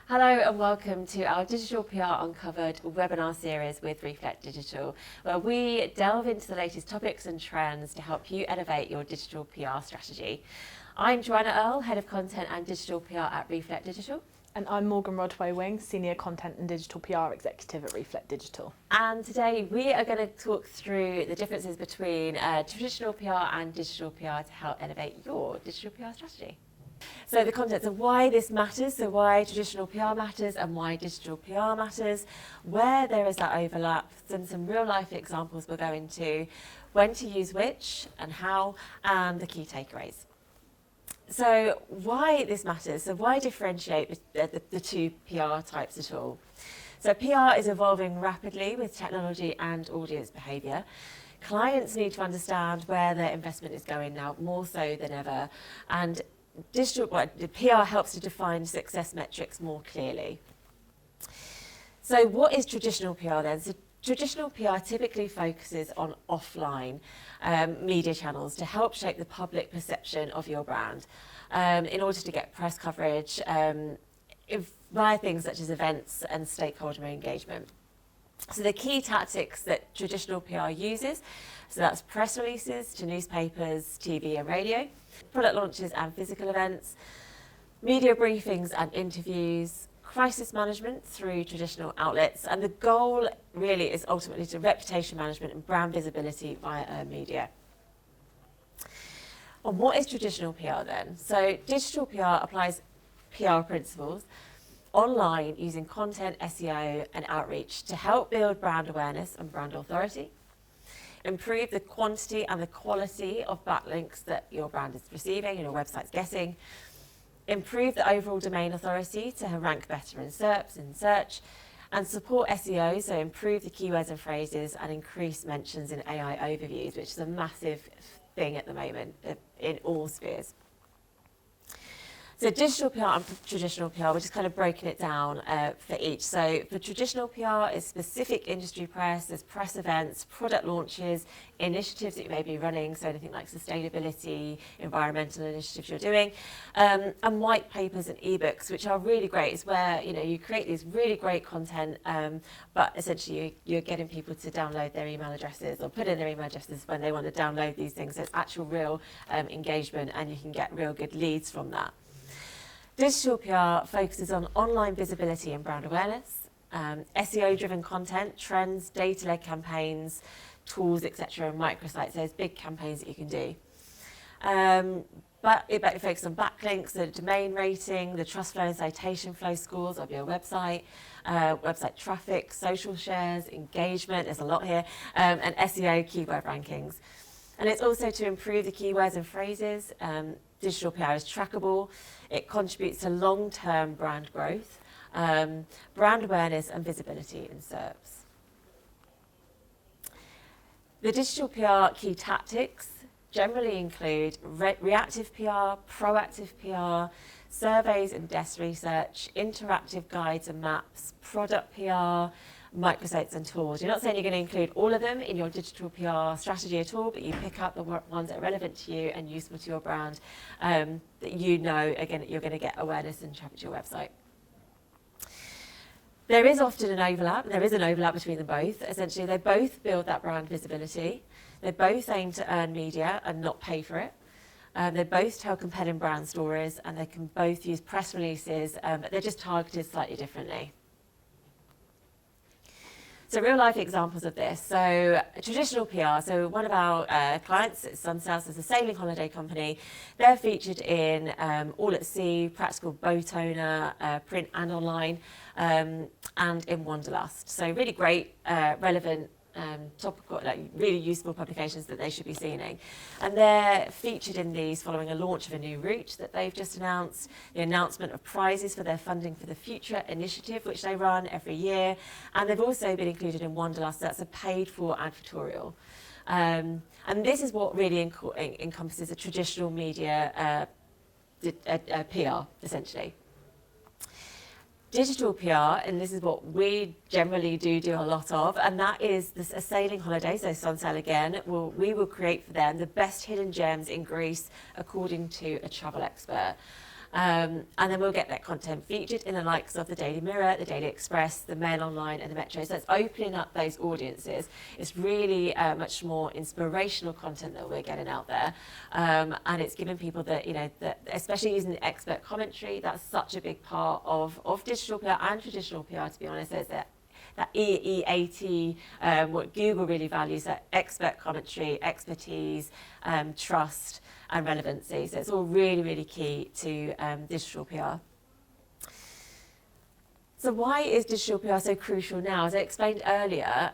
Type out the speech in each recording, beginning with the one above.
Hello and welcome to our Digital PR Uncovered webinar series with Reflect Digital, where we delve into the latest topics and trends to help you elevate your digital PR strategy. I'm Joanna Earle, Head of Content and Digital PR at Reflect Digital. And I'm Morgan Rodway-Wing, Senior Content and Digital PR Executive at Reflect Digital. And today we are going to talk through the differences between traditional PR and digital PR to help elevate your digital PR strategy. So the contents of why this matters, so why traditional PR matters and why digital PR matters, where there is that overlap, some real life examples we'll go into, when to use which and how, and the key takeaways. So why this matters, so why differentiate the two PR types at all? So PR is evolving rapidly with technology and audience behaviour. Clients need to understand where their investment is going now, more so than ever, and the PR helps to define success metrics more clearly. So what is traditional PR then? So traditional PR typically focuses on offline media channels to help shape the public perception of your brand in order to get press coverage via things such as events and stakeholder engagement. So the key tactics that traditional PR uses, so that's press releases to newspapers, TV and radio, product launches and physical events, media briefings and interviews, crisis management through traditional outlets, and the goal really is ultimately to reputation management and brand visibility via earned media. And what is traditional PR then? So digital PR applies PR principles online using content, SEO and outreach to help build brand awareness and brand authority, improve the quantity and the quality of backlinks that your brand is receiving and your website's getting, improve the overall domain authority to rank better in SERPs and search, and support SEO, so improve the keywords and phrases and increase mentions in AI overviews, which is a massive thing at the moment in all spheres. So digital PR and traditional PR, we're just kind of breaking it down for each. So for traditional PR, it's specific industry press, there's press events, product launches, initiatives that you may be running, so anything like sustainability, environmental initiatives you're doing, and white papers and ebooks, which are really great. It's where you create these really great content, but essentially you're getting people to download their email addresses or put in their email addresses when they want to download these things. So it's actual real engagement, and you can get real good leads from that. Digital PR focuses on online visibility and brand awareness, SEO-driven content, trends, data-led campaigns, tools, etc., and microsites. There's big campaigns that you can do. But it focuses on backlinks, the domain rating, the trust flow and citation flow scores of your website, website traffic, social shares, engagement, there's a lot here, and SEO keyword rankings. And it's also to improve the keywords and phrases. Digital PR is trackable. It contributes to long-term brand growth, brand awareness and visibility in SERPs. The digital PR key tactics generally include reactive PR, proactive PR, surveys and desk research, interactive guides and maps, product PR, microsites and tools. You're not saying you're going to include all of them in your digital PR strategy at all, but you pick up the ones that are relevant to you and useful to your brand, that again, you're going to get awareness and traffic to your website. There is often an overlap, and there is an overlap between them both. Essentially, they both build that brand visibility. They both aim to earn media and not pay for it. They both tell compelling brand stories, and they can both use press releases, but they're just targeted slightly differently. So real life examples of this. So traditional PR, so one of our clients, Sunsouth, is a sailing holiday company. They're featured in All at Sea, Practical Boat Owner, print and online, and in Wanderlust. So really great, relevant, topical, really useful publications that they should be seeing. And they're featured in these following a launch of a new route that they've just announced, the announcement of prizes for their Funding for the Future initiative, which they run every year. And they've also been included in Wanderlust, that's a paid for advertorial. And this is what really encompasses a traditional media PR, essentially. Digital PR, and this is what we generally do a lot of, and that is a sailing holiday, so Sunsail again, we will create for them the best hidden gems in Greece according to a travel expert. And then we'll get that content featured in the likes of the Daily Mirror, the Daily Express, the Mail Online and the Metro. So it's opening up those audiences. It's really much more inspirational content that we're getting out there. And it's giving people that, especially using the expert commentary, that's such a big part of digital PR and traditional PR, to be honest. It's that EEAT, what Google really values, that expert commentary, expertise, trust and relevancy. So it's all really, really key to digital PR. So why is digital PR so crucial now? As I explained earlier,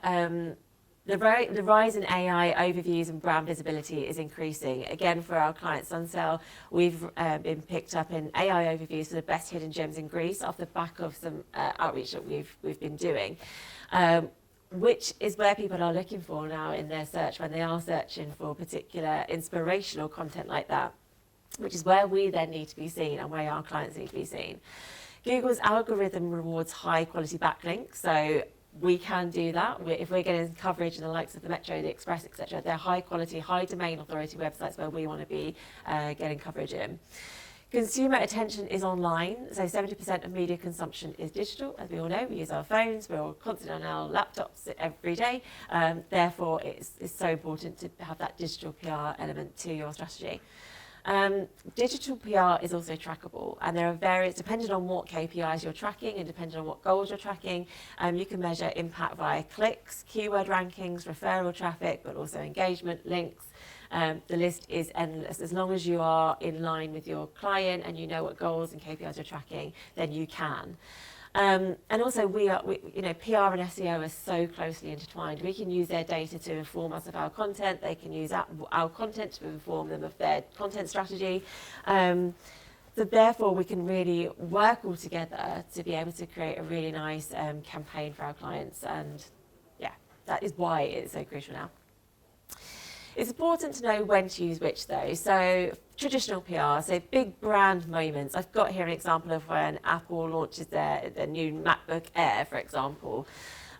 the rise in AI overviews and brand visibility is increasing. Again, for our client Sunsell, we've been picked up in AI overviews for the best hidden gems in Greece off the back of some outreach that we've been doing, which is where people are looking for now in their search when they are searching for particular inspirational content like that, which is where we then need to be seen and where our clients need to be seen. Google's algorithm rewards high quality backlinks, so we can do that. If we're getting coverage in the likes of the Metro, the Express, etc., they're high quality, high domain authority websites where we want to be getting coverage in. Consumer attention is online, so 70% of media consumption is digital. As we all know, we use our phones, we're all constantly on our laptops every day. Therefore, it's so important to have that digital PR element to your strategy. Digital PR is also trackable, and there are various, depending on what KPIs you're tracking and depending on what goals you're tracking, you can measure impact via clicks, keyword rankings, referral traffic, but also engagement, links. The list is endless. As long as you are in line with your client and you know what goals and KPIs you're tracking, then you can. And also, PR and SEO are so closely intertwined. We can use their data to inform us of our content. They can use our content to inform them of their content strategy. So therefore, we can really work all together to be able to create a really nice campaign for our clients. And yeah, that is why it's so crucial now. It's important to know when to use which though. So traditional PR, so big brand moments. I've got here an example of when Apple launches their new MacBook Air, for example.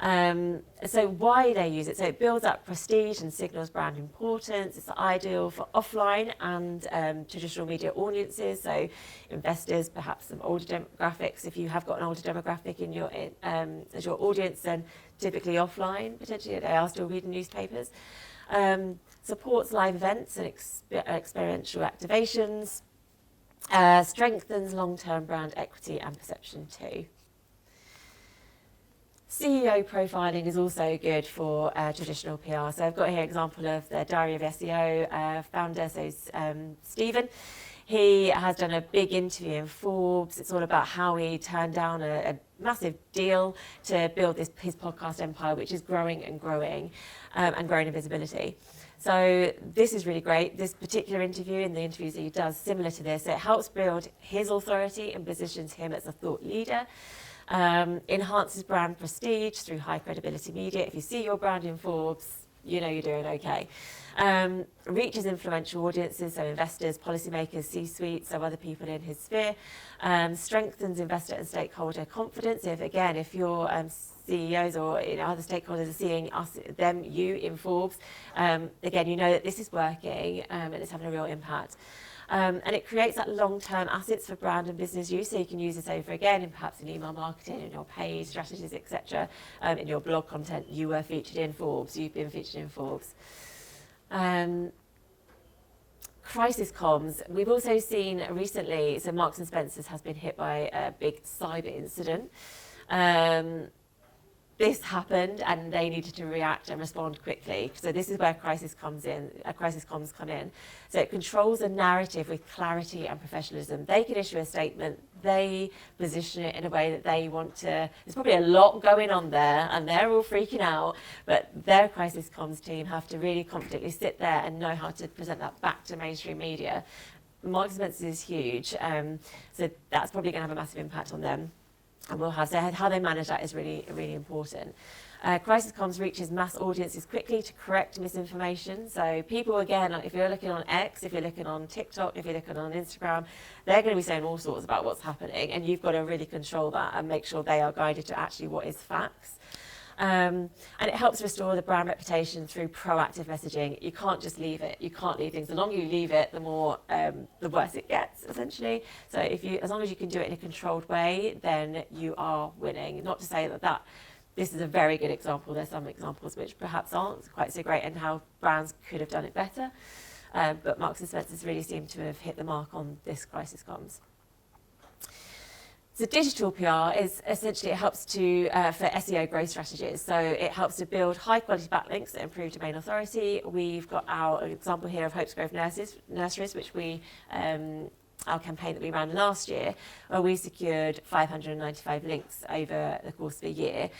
So why they use it? So it builds up prestige and signals brand importance. It's ideal for offline and traditional media audiences. So investors, perhaps some older demographics. If you have got an older demographic in your as your audience, then typically offline, potentially they are still reading newspapers. Supports live events and experiential activations, strengthens long-term brand equity and perception too. CEO profiling is also good for traditional PR. So I've got here an example of the Diary of SEO founder, so Stephen. He has done a big interview in Forbes. It's all about how he turned down a massive deal to build his podcast empire, which is growing and growing in visibility. So this is really great. This particular interview and the interviews that he does similar to this, it helps build his authority and positions him as a thought leader. Enhances brand prestige through high credibility media. If you see your brand in Forbes, you know you're doing okay. Reaches influential audiences, so investors, policymakers, C-suite, so other people in his sphere. Strengthens investor and stakeholder confidence. If your CEOs or other stakeholders are seeing you in Forbes, again, you know that this is working and it's having a real impact. And it creates that long-term assets for brand and business use, so you can use this over again in perhaps in email marketing, in your paid strategies, etc. In your blog content, you were featured in Forbes, you've been featured in Forbes. Crisis comms. We've also seen recently, so Marks and Spencer's has been hit by a big cyber incident. This happened and they needed to react and respond quickly. So this is where crisis comms come in. So it controls a narrative with clarity and professionalism. They can issue a statement, they position it in a way that they want to. There's probably a lot going on there and they're all freaking out, but their crisis comms team have to really confidently sit there and know how to present that back to mainstream media. Marks and Spencer's is huge, so that's probably going to have a massive impact on them. And we'll have, so how they manage that is really, really important. Crisis comms reaches mass audiences quickly to correct misinformation. So people, again, if you're looking on X, if you're looking on TikTok, if you're looking on Instagram, they're going to be saying all sorts about what's happening, and you've got to really control that and make sure they are guided to actually what is facts. And it helps restore the brand reputation through proactive messaging. You can't just leave it. You can't leave things. The longer you leave it, the worse it gets, essentially. So as long as you can do it in a controlled way, then you are winning. Not to say that this is a very good example. There's some examples which perhaps aren't quite so great and how brands could have done it better. But Marks & Spencer's really seem to have hit the mark on this crisis comms. So digital PR is essentially, it helps for SEO growth strategies. So it helps to build high quality backlinks that improve domain authority. We've got our example here of Hope's Grove Nurseries, which our campaign that we ran last year, where we secured 595 links over the course of a year,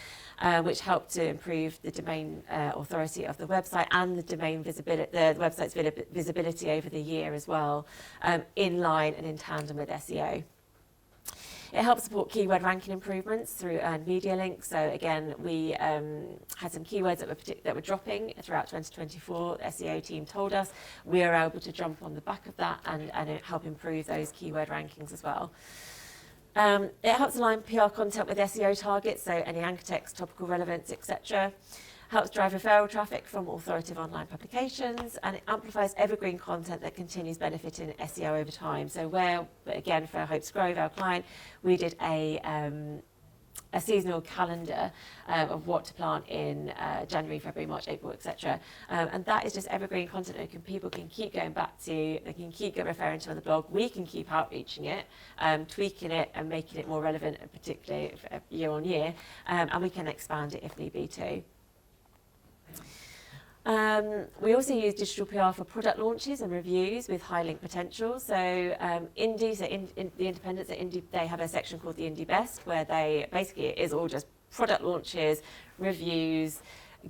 which helped to improve the domain authority of the website and the domain visibility, the website's visibility over the year as well, in line and in tandem with SEO. It helps support keyword ranking improvements through earned media links. So again, we had some keywords that were dropping throughout 2024. The SEO team told us we are able to jump on the back of that and help improve those keyword rankings as well. It helps align PR content with SEO targets, so any anchor text, topical relevance, etc. Helps drive referral traffic from authoritative online publications, and it amplifies evergreen content that continues benefiting SEO over time. So again, for Hope's Grove, our client, we did a seasonal calendar of what to plant in January, February, March, April, etc. And that is just evergreen content that people can keep going back to, they can keep referring to on the blog. We can keep outreaching it, tweaking it and making it more relevant, particularly year on year, and we can expand it if need be too. We also use digital PR for product launches and reviews with high link potential. So the independents at Indie, they have a section called the Indie Best, where it is all just product launches, reviews,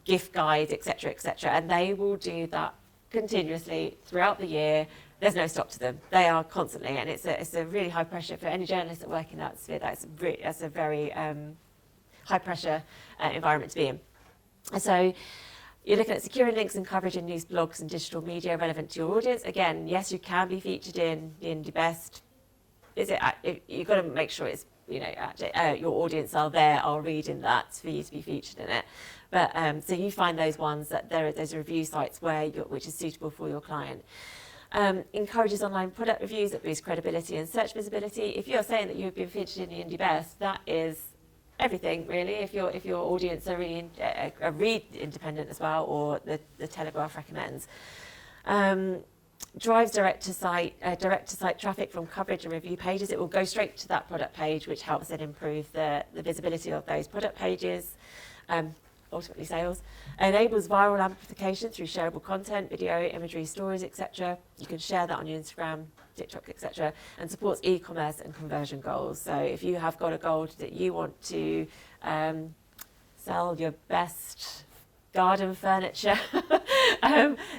gift guides, etc., etc. And they will do that continuously throughout the year. There's no stop to them. They are constantly, and it's a really high pressure for any journalists that work in that sphere. That's a very high pressure environment to be in. And so you're looking at securing links and coverage in news, blogs and digital media relevant to your audience. Again, yes, you can be featured in the Indie Best. You've got to make sure it's, your audience are reading that for you to be featured in it. But so you find those ones that there's review sites which is suitable for your client. Encourages online product reviews that boost credibility and search visibility. If you're saying that you've been featured in the Indie Best, that is everything really. If your audience are really read independent as well, or the Telegraph recommends. Drives direct to site traffic from coverage and review pages. It will go straight to that product page, which helps then improve the visibility of those product pages. Ultimately sales. Enables viral amplification through shareable content, video, imagery, stories, etc. You can share that on your Instagram, TikTok, etc. And supports e-commerce and conversion goals. So if you have got a goal that you want to sell your best garden furniture,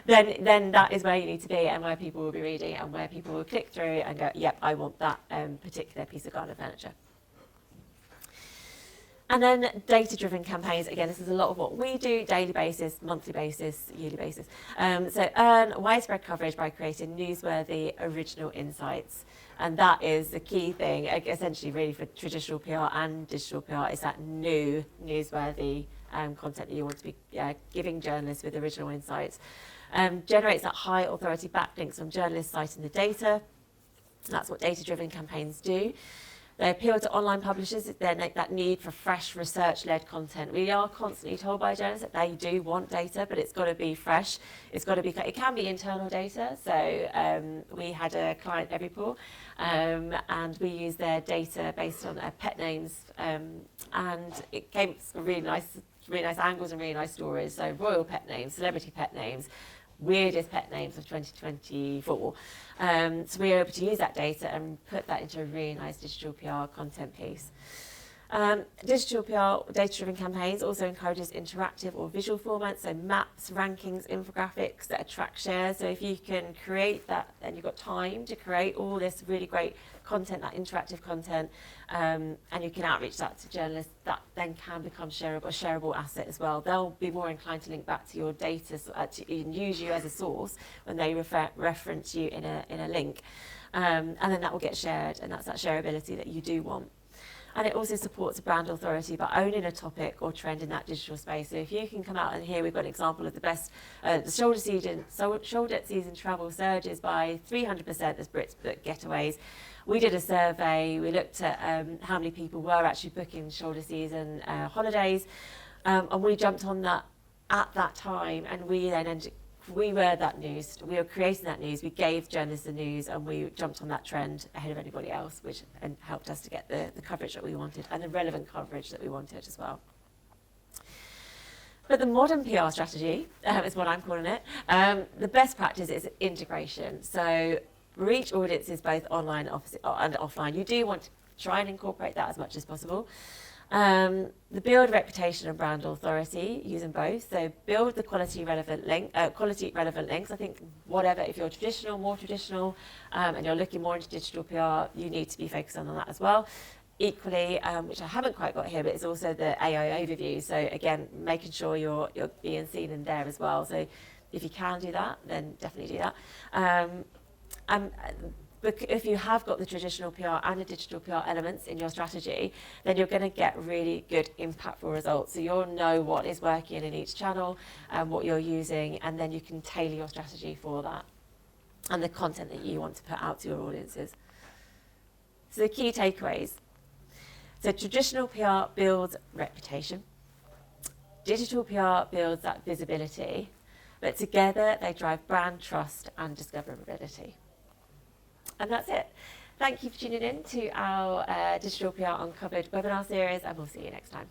then that is where you need to be, and where people will be reading, and where people will click through and go, yep, I want that particular piece of garden furniture. And then data-driven campaigns. Again, this is a lot of what we do, daily basis, monthly basis, yearly basis. So earn widespread coverage by creating newsworthy original insights. And that is the key thing, essentially really for traditional PR and digital PR, is that new newsworthy content that you want to be giving journalists with original insights. Generates that high authority backlinks from journalists citing the data. That's what data-driven campaigns do. They appeal to online publishers, that need for fresh research-led content. We are constantly told by journalists that they do want data, but it's got to be fresh. It can be internal data. So we had a client, Everypool, and we used their data based on pet names, and it came with really nice angles and really nice stories. So royal pet names, celebrity pet names, weirdest pet names of 2024. So we were able to use that data and put that into a really nice digital PR content piece. Digital PR data-driven campaigns also encourages interactive or visual formats, so maps, rankings, infographics that attract shares. So if you can create that, then you've got time to create all this really great content, that interactive content, and you can outreach that to journalists, that then can become a shareable asset as well. They'll be more inclined to link back to your data and use you as a source when they reference you in a link, and then that will get shared, and that's that shareability that you do want. And it also supports a brand authority by owning a topic or trend in that digital space. So if you can come out, and here we've got an example of the best, the shoulder season travel surges by 300% as Brits book getaways. We did a survey, we looked at how many people were actually booking shoulder season holidays, and we jumped on that at that time, and we were that news. We were creating that news. We gave journalists the news, and we jumped on that trend ahead of anybody else, which helped us to get the coverage that we wanted and the relevant coverage that we wanted as well. But the modern PR strategy is what I'm calling it. The best practice is integration. So reach audiences both online and offline. You do want to try and incorporate that as much as possible. The build reputation and brand authority using both. So build the quality relevant links. I think whatever, if you're traditional, more traditional, and you're looking more into digital PR, you need to be focused on that as well. Equally, which I haven't quite got here, but it's also the AI overview. So again, making sure you're being seen in there as well. So if you can do that, then definitely do that. But if you have got the traditional PR and the digital PR elements in your strategy, then you're going to get really good, impactful results. So you'll know what is working in each channel and what you're using, and then you can tailor your strategy for that and the content that you want to put out to your audiences. So the key takeaways. So traditional PR builds reputation. Digital PR builds that visibility, but together they drive brand trust and discoverability. And that's it. Thank you for tuning in to our Digital PR Uncovered webinar series, and we'll see you next time.